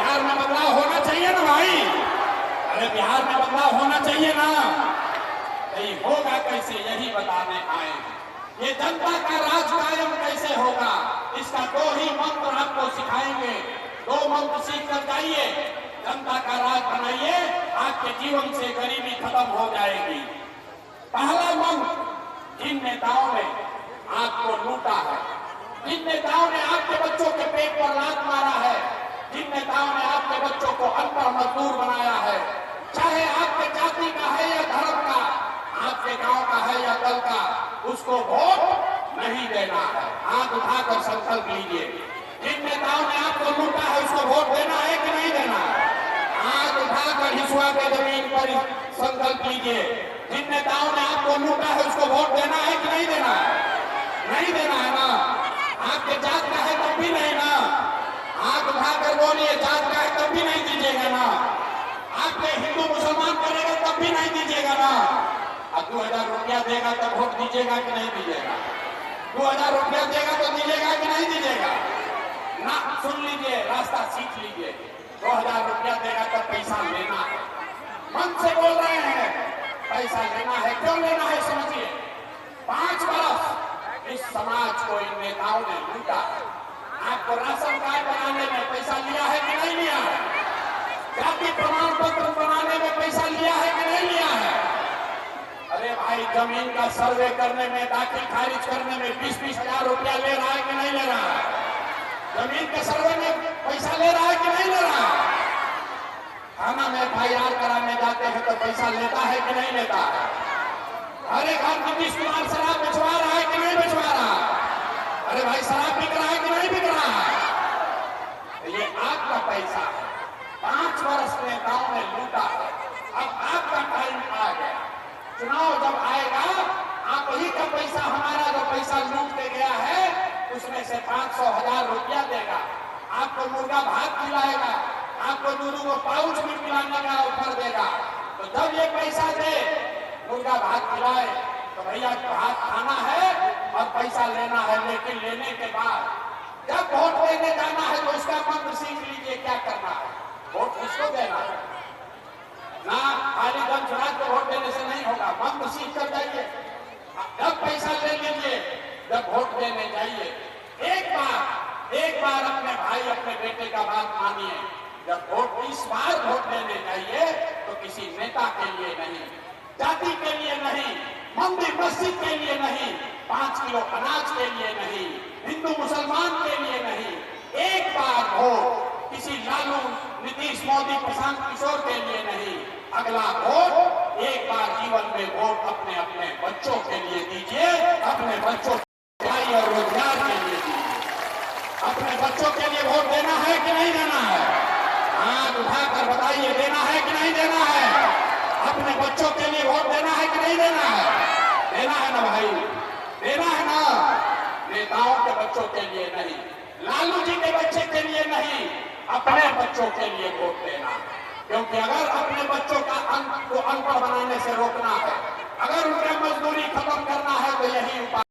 बिहार में बदलाव होना चाहिए ना भाई। अरे बिहार में बदलाव होना चाहिए ना। नहीं होगा कैसे, यही बताने आए हैं। ये जनता का राज कायम कैसे होगा, इसका दो ही मंत्र आपको सिखाएंगे। दो मंत्र सीख कर जाइए, जनता का राज बनाइए, आपके जीवन से गरीबी खत्म हो जाएगी। पहला मंत्र, जिन नेताओं ने आपको लूटा है, जिन नेताओं ने आपके बच्चों के पेट पर लात मारा है, जिन नेताओं ने आपके बच्चों को अनपढ़ मजदूर बनाया है, चाहे आपके जाति का है या धर्म का, आपके गांव का है या दल का, उसको वोट नहीं देना है। हाथ उठाकर संकल्प लीजिए। जिन नेताओं ने आपको लूटा है उसको वोट देना है कि नहीं देना है? हाथ उठाकर हिसुआ के जमीन पर संकल्प लीजिए। जिन नेताओं ने आपको लूटा है उसको वोट देना है कि नहीं देना है? नहीं देना है ना। आपके जात का है तब भी नहीं ना। हाथ उठाकर बोलिए, जात का है तब भी नहीं दीजिएगा ना। आपके हिंदू मुसलमान करेगा तब भी नहीं दीजिएगा ना। अब 2000 रुपया देगा तब वोट दीजिएगा कि नहीं दीजिएगा? 2000 रुपया देगा तो दीजिएगा कि नहीं दीजिएगा? ना, सुन लीजिए, रास्ता सीख लीजिए। 2000 रुपया देगा तब पैसा लेना है। मन से बोल रहे हैं, पैसा लेना है। क्यों लेना है समझिए। 5 वर्ष इस समाज को इन नेताओं ने लूटा है। आपको राशन कार्ड बनाने में पैसा लिया है कि नहीं लिया है? जाति प्रमाण पत्र बनाने में पैसा लिया है कि नहीं लिया है? अरे भाई, जमीन का सर्वे करने में, दाखिल खारिज करने में 20-20 हजार रुपया ले रहा है कि नहीं ले रहा है? जमीन के सर्वे में पैसा ले रहा है कि नहीं ले रहा है? थाना में FIR कराने जाते हैं तो पैसा लेता है कि नहीं लेता है? अरे घर नीतीश कुमार शराब बेचवा रहा है कि नहीं बेचवा रहा? अरे भाई, शराब बिक रहा है कि नहीं बिक रहा है? ये आपका पैसा है। 5 वर्ष नेताओं ने लूटा है। अब आपका टाइम आ गया। चुनाव जब आएगा, आप ही का पैसा, हमारा जो पैसा लूट के गया है, उसमें से 500-1000 रुपया देगा। आपको मुर्गा भात खिलाएगा, आपको दूध को पाउच भी पिलाने का ऑफर देगा। तो जब ये पैसा दे, मुर्गा भात खिलाए, तो भैया भात खाना है और पैसा लेना है। लेकिन लेने के बाद जब वोट देने जाना है तो इसका मंत्र सीख लीजिए, क्या करना है। वोट किसको देना है ना। खाली दम चुनाव को वोट देने से नहीं होगा, मंत्र सीख कर जाइए। जब पैसा ले लीजिए, जब वोट देने जाइए, एक बार अपने भाई, अपने बेटे का बात मानिए। जब वोट, इस बार वोट देने जाइए तो किसी नेता के लिए नहीं, जाति के लिए नहीं, मंदिर मस्जिद के लिए नहीं, 5 किलो अनाज के लिए नहीं, हिंदू मुसलमान के लिए नहीं। एक बार वोट किसी लालू, नीतीश, मोदी, प्रशांत किशोर के लिए नहीं। अगला वोट एक बार जीवन में वोट अपने अपने बच्चों के लिए दीजिए, अपने बच्चों की पढ़ाई और रोजगार के लिए दीजिए। अपने बच्चों के लिए वोट देना है कि नहीं देना है? हाथ उठाकर बताइए, देना है कि नहीं देना है? अपने बच्चों के लिए वोट देना है कि नहीं देना है? देना है ना भाई, देना है ना। नेताओं के बच्चों के लिए नहीं, लालू जी के बच्चे के लिए नहीं, अपने बच्चों के लिए वोट देना। क्योंकि अगर अपने बच्चों का को अनपढ़ बनाने से रोकना है, अगर उनकी मजदूरी खत्म करना है, तो यही उपाय